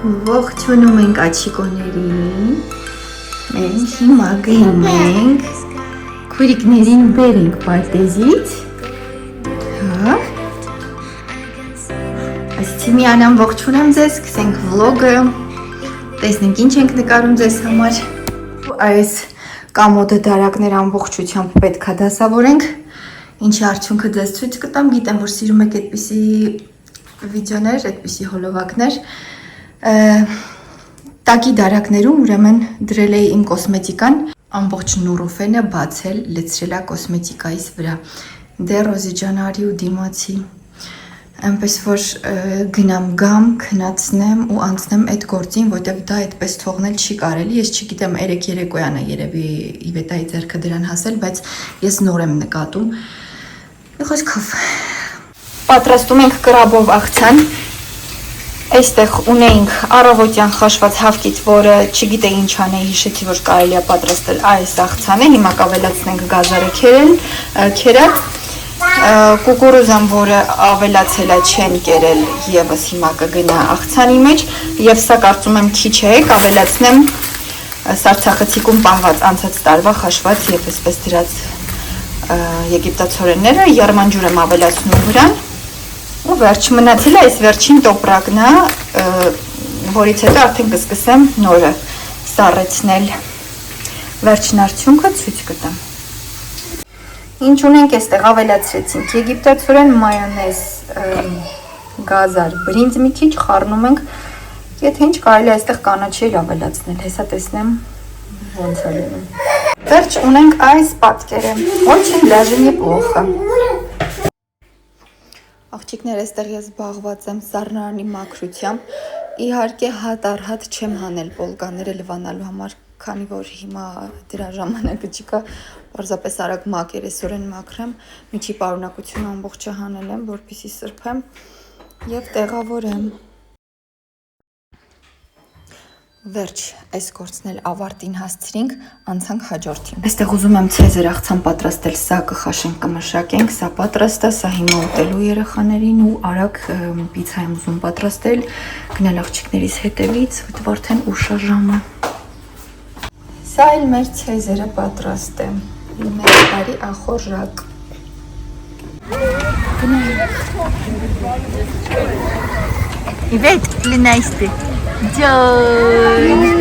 Ողջունում ենք աչիկոներին, մենք հիմա գնում ենք քուրիկներին բերենք պարտեզից, հա, այսինքն միանամ ողջունեմ ձեզ, սկսենք վլոգը, տեսնենք ինչ ենք նկարում ձեզ համար, այս կամոդը դարակներ ամբողջությամբ պետք է դասավորենք, ինչի արդյունքը ձեզ ցույց կտամ, գիտեմ, որ սիրում եք այդպիսի վիդեոներ, այդպիսի հոլովակներ, տակի դարակներում ուրեմն դրել էի իմ կոսմետիկան, ամբողջ նուրոֆենը բացել, լցրել է կոսմետիկայիս վրա, դե Ռոզի ջան արի ու դիմացի, այնպես որ գնամ գամ, քնացնեմ ու անցնեմ այդ գործին, որտեղ դա այդպես թողնել չի կարելի, ես չգիտեմ 3 երեկոյան է երևի Իվետայի ձեռքը դրան հասել, բայց ես նոր եմ նկատում, խոսքով պատրաստում ենք կրաբով աղցան, այստեղ ունեինք առավոտյան խաշված հավկիթ, որը չգիտեի ինչ անեի, հիշեցի, որ կարելի է պատրաստել այս աղցանը, հիմա կավելացնենք գազարը քերած, կուկուրուզան, որը ավելացել է չեն կերել եւս հիմա կգնա աղցանի մեջ, եւ սա կարծում եմ քիչ է, կավելացնեմ սարցախցիկում պահված անցած տարվա խաշված եւ այսպես դրած եգիպտացորենները, եռմանջուր եմ ավելացնում վրան, ու վերջ մնացել է այս վերջին տոպրակն է, որից հետո արդեն կսկսեմ նորը սառեցնել, վերջին արդյունքը ցույց կտամ։ Ինչ ունենք այստեղ ավելացրեցինք եգիպտացորեն, մայոնեզ, գազար, բրինձ մի քիչ խառնում ենք, եթե ինչ կարելի է այստեղ կանաչի ավելացնել, հեսա տեսնեմ ոնց է լինում։ Վերջ ունենք այս պատկերը, очень даже неплохо։ Աղջիկներ, այստեղ ես զբաղված եմ սառնարանի մաքրությամբ, իհարկե հատ առ հատ չեմ հանել պոլկաները լվանալու համար, քանի որ հիմա դրա ժամանակը չկա, պարզապես արագ մակերեսորեն մաքրեմ, միջի պարունակությունը ամբողջը հանել եմ, որպեսզի սրբեմ եւ տեղավորեմ։ Վերջ, այս գործն էլ ավարտին հասցրինք, անցանք հաջորդին։ Այստեղ ուզում եմ ցեզեր աղցան պատրաստել, սա կխաշենք, կմշակենք, սա պատրաստ է, սա հիմա ուտելու երեխաներին ու արագ պիցա եմ ուզում պատրաստել, գնալ աղջիկներիս հետևից, որտեղ արդեն ուշ է ժամը։ Սա էլ մեր ցեզերը պատրաստ է, մեր բարի ախորժակ։ Իվետ, կլինայստի։ Joy.